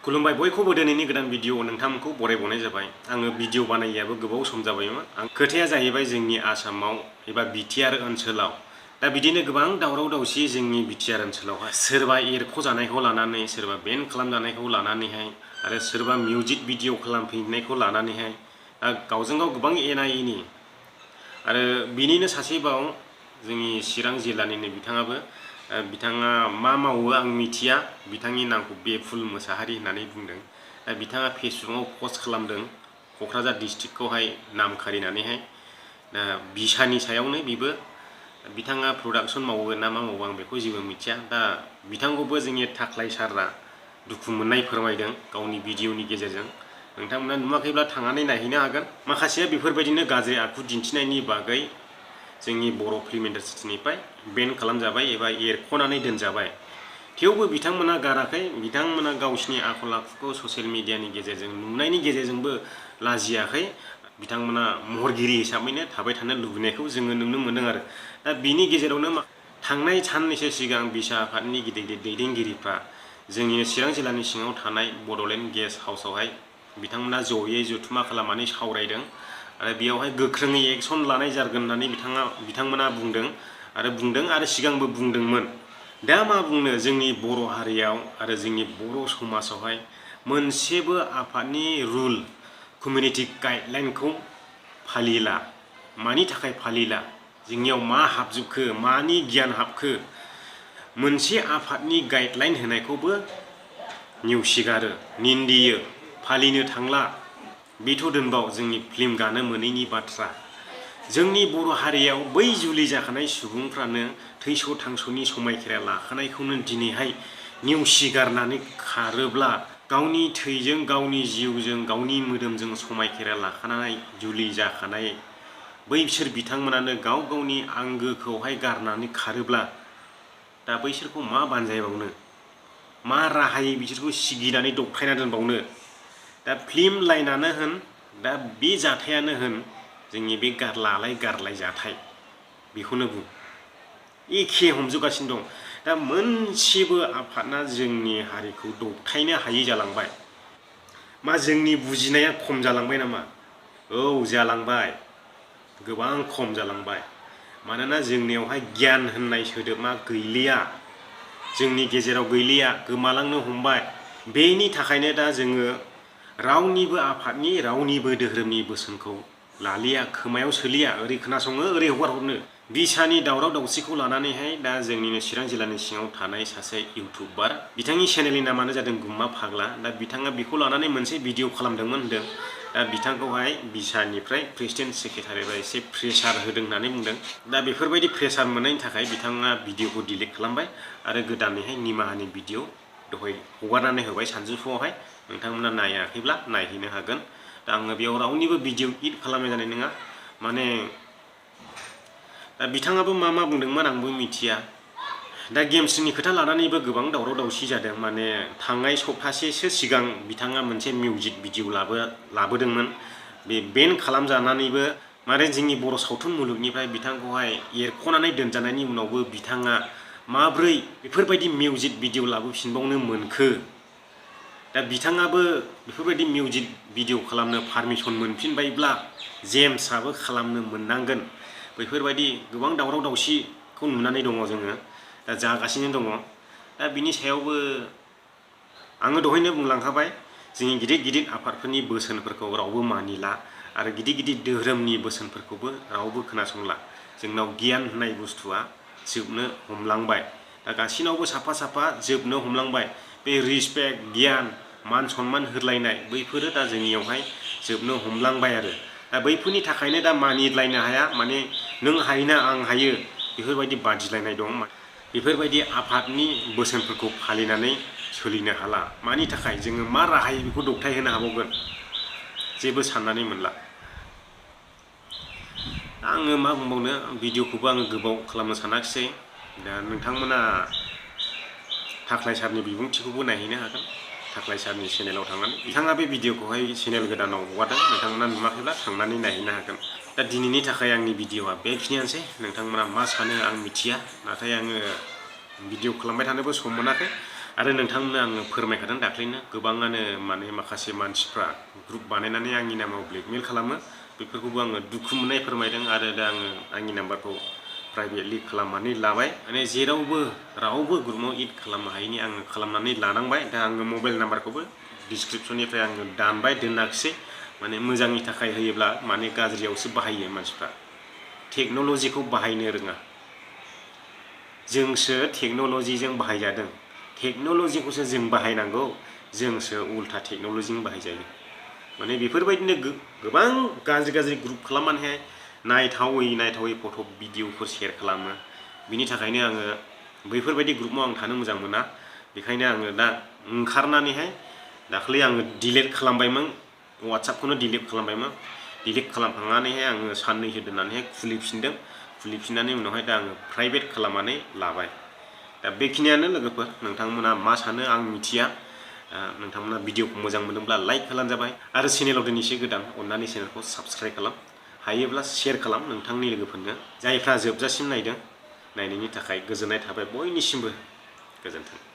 खुलुमबाय बयखौबो दिनैनि गोदान भिडिअ नोंथांमोनखौ बरायबावनाय जाबाय। आङो भिडिअ बानायैयाबो गोबाव सम जाबायमोन। खोथाया जाहैबाय जोंनि आसामाव एबा बिटिआर ओनसोलाव दा बिदिनो गोबां दावराव दावसि जोंनि बिटिआर ओनसोलावहाय सोरबा एरख'जानायखौ लानानै, सोरबा बेन खालामजानायखौ लानानैहाय आरो सोरबा मिउजिक भिडिअ खालामफिननायखौ लानानैहाय गावजों गाव गोबां एना एनि आरो बिनिनो सासेबाव जोंनि चिरां जिल्लानिनो बिथाङा मा मावो आं मिथिया। बिथांनि नामखौ बेफुल मोसाहारि होननानै बुंदों। बिथाङा फेसबुकआव पस्ट खालामदों क'क्राझार डिस्ट्रिक्टखौहाय नाम खारिनानैहाय। दा बिसानि सायावनो बेबो बिथाङा प्रडाक्सन मावो ना मा मावो आं बेखौ जेबो मिथिया। दा बिथांखौबो जोंनि थाख्लाय सारआ दुखु मोननाय फोरमायदों गावनि भिडिअनि गेजेरजों। नोंथांमोना नुवाखैब्ला थांनानै नायहैनो हागोन। माखासेया बेफोरबायदिनो गाज्रि आखु दिन्थिनायनि बागै जोंनि बर' फिल्म इन्डास्ट्रिनिफ्राय बेन खालामजाबाय एबा एरख'नानै दोनजाबाय। थेवबो बिथांमोना गाराखै। बिथांमोना गावसिनि आखल आखुखौ ससियेल मिडियानि गेजेरजों नुनायनि गेजेरजोंबो लाजियाखै। बिथांमोना महरगिरि हिसाबैनो थाबाय थानो लुबैनायखौ जोङो नुनो मोनदों आरो। दा बिनि गेजेरावनो थांनाय साननैसो सिगां बिसा आफादनि गिदिर गिदिर दैदेनगिरिफ्रा जोंनि चिरां जिल्लानि सिङाव थानाय बड'लेण्ड गेस्ट हाउसावहाय बिथांमोना जयै जथुमा खालामनानै सावरायदों आरो बेयावहाय गोख्रोङै एक्सन लानाय जागोन होननानै बिथांमोना बुंदों आरो सिगांबो बुंदोंमोन। दा मा बुंनो, जोंनि बर' हारियाव आरो जोंनि बर' समाजावहाय मोनसेबो आफादनि रुल कमिउनिटि गाइडलाइनखौ फालिला। मानि थाखाय फालिला? जोंनियाव मा हाबजोबखो? मानि गियान हाबखो? मोनसे आफादनि गाइडलाइन होनायखौबो नेवसिगारो, निन्दियो, फालिनो थांला। बेथ' दोनबाव जोंनि फिल्म गानो मोनैनि बाथ्रा। जोंनि बर' हारियाव बै जुलि जाखानाय सुबुंफ्रानो थैस' थांस'नि समायखेरा लाखानायखौनो दिनैहाय नेवसिगारनानै खारोब्ला, गावनि थैजों, गावनि जिउजों, गावनि मोदोमजों समायखेरा लाखानाय जुलि जाखानाय बैसोर बिथांमोनानो गाव गावनि आंगोखौहाय गारनानै खारोब्ला, दा बैसोरखौ मा बानजायबावनो? मा राहायै बिसोरखौ सिगिनानै दबथायना दोनबावनो? दा फिल्म लाइनानो होन, दा बे जाथायानो होन, जोंनि बे लालाय गारलाय जाथाय, बेखौनो बुं, एखे हमजोबगासिनो दं। दा मोनसेबो आफादना जोंनि हारिखौ दबथायनो हायै जालांबाय। मा जोंनि बुजिनाया खम जालांबाय नामा? औ, जालांबाय। गोबां खम जालांबाय। मानोना जोंनियावहाय गियान होननाय सोदोबा गैलिया, जोंनि गेजेराव गैलिया, गोमालांनो हमबाय। बेनि थाखायनो दा जोङो रावनिबो आफादनि, रावनिबो धोरोमनि बोसोनखौ लालिया, खोमायाव सोलिया। ओरै खोनासङो, ओरै हगार हरनो। बिसानि दावराव दावसिखौ लानानैहाय दा जोंनिनो चिरां जिल्लानि सिङाव थानाय सासे इउटुबार, बिथांनि चेनेलनि नामानो जादों गुम्मा फाग्ला। दा बिथाङा बेखौ लानानै मोनसे भिडिअ खालामदोंमोन होनदों। दा बिथांखौहाय बिसानिफ्राय प्रेसिडेन्ट सेक्रेटारिया एसे प्रेसार होदों होननानै बुंदों। दा बेफोरबायदि प्रेसार मोननायनि थाखाय बिथाङा भिडिअखौ डिलिट खालामबाय आरो गोदानैहाय निमाहानि भिडिअ दहाय हगारनानै होबाय सानजौफुआवहाय। नोंथांमोना नायाखैब्ला नायहैनो हागोन। दा आङो बेयाव रावनिबो भिडिअ इड खालामनाय जानाय नङा। माने दा बिथाङाबो मा बुंदोंमोन आंबो मिथिया। दा गेम्सनि खोथा लानानैबो गोबां दावराव दावसि जादों। माने थांनाय सप्तासेसो सिगां बिथाङा मोनसे मिउजिक भिडिअ लाबोदोंमोन। बे बेन खालामजानानैबो माने जोंनि बर' सावथुन मुलुगनिफ्राय बिथांखौहाय एरख'नानै दोनजानायनि उनावबो बिथाङा माब्रै बेफोरबायदि मिउजिक भिडिअ लाबोफिनबावनो मोनखो? दा बिथाङाबो बेफोरबायदि मिउजिक भिडिअ खालामनो पारमिसन मोनफिनबायब्ला जेम्सआबो खालामनो मोननांगोन। बेफोरबायदि गोबां दावराव दावसिखौ नुनानै दङ जोङो, दा जागासिनो दङ। दा बिनि सायावबो आङो दहायनो बुंलांखाबाय, जोंनि गिदिर गिदिर आफादफोरनि बोसोनफोरखौ रावबो मानिला आरो गिदिर गिदिर धोरोमनि बोसोनफोरखौबो रावबो खोनासंला। जोंनाव गियान होननाय बुस्थुआ जोबनो हमलांबाय। दा गासैनावबो साफा साफा जोबनो हमलांबाय। बे रिसपेक्ट, गियान, मान सनमान होलायनाय बैफोरो दा जोंनियावहाय जोबनो हमलांबाय आरो। दा बैफोरनि थाखायनो दा मानिलायनो हाया। माने नों हायोना आं हायो बेफोरबायदि बादिलायनाय दं। बेफोरबायदि आफादनि बोसोनफोरखौ फालिनानै सोलिनो हाला। मानि थाखाय? जोङो मा राहायै बेखौ दबथायहोनो हाबावगोन? जेबो साननानै मोनला। आङो मा बुंबावनो, भिडिअखौबो आङो गोबाव खालामनो सानाखिसै। दा नोंथांमोना थाख्लाय सारनि बिबुंथिखौबो नायहैनो हागोन, थाख्लाय सारनि चेनेलाव थांनानै। बिथाङा बे भिडिअखौहाय चेनेल गोदानाव हगारदों। नोंथांमोना नुवाखैब्ला थांनानै नायहैनो हागोन। दा दिनैनि थाखाय आंनि भिडिअआ बेखिनियानोसै। नोंथांमोना मा सानो आं मिथिया, नाथाय आङो भिडिअ खालामबाय थानोबो सम मोनाखै आरो नोंथांमोननो आङो फोरमायखादों दाख्लैनो गोबाङानो माने माखासे मानसिफ्रा ग्रुप बानायनानै आंनि नामाव ब्लेकमेल खालामो बेफोरखौबो आङो दुखु मोननाय फोरमायदों आरो दा आङो आंनि नाम्बारखौ प्राइभेटलि खालामनानै लाबाय माने जेरावबो रावबो ग्रुपआव एड खालामनो हायैनि आङो खालामनानै लानांबाय दा आङो मबाइल नाम्बारखौबो डिसक्रिपसननिफ्राय आङो दानबाय दोनाखिसै माने मोजांनि थाखाय होयोब्ला माने गाज्रियावसो बाहायो मानसिफ्रा टेक्न'लजिखौ बाहायनो रोङा जोंसो टेक्न'लजिजों बाहायजादों टेक्न'लजिखौसो जों बाहायनांगौ जोंसो उल्था टेक्न'लजिजों बाहायजायो माने बेफोरबायदिनो गोबां गाज्रि ग्रुप खालामनानैहाय नायथावै फट' भिडिअफोर शेयार खालामो बिनि थाखायनो आङो बैफोरबायदि ग्रुपआव आं थानो मोजां मोना बेखायनो आङो दा ओंखारनानैहाय दाखालि आङो डिलिट खालामबायमोन वाट्सएपखौनो डिलिट खालामबायमोन डिलिट खालामखांनानैहाय आङो साननैसो दोननानैहाय खुलिफिननानै उनावहाय दा आङो प्राइभेट खालामनानै लाबाय दा बेखिनियानो लोगोफोर नोंथांमोना मा सानो आं मिथिया नोंथांमोना भिडिअखौ मोजां मोनोब्ला लाइक खालामनो जाबाय आरो चेनेलाव दिनैसो गोदान अननानै चेनेलखौ साबस्क्राइब खालाम हायोब्ला शेयार खालाम नोंथांनि लोगोफोरनो जायफ्रा जोबजासिम नायदों नायनायनि थाखाय गोजोननाय थाबाय बयनिसिमबो गोजोन्थों।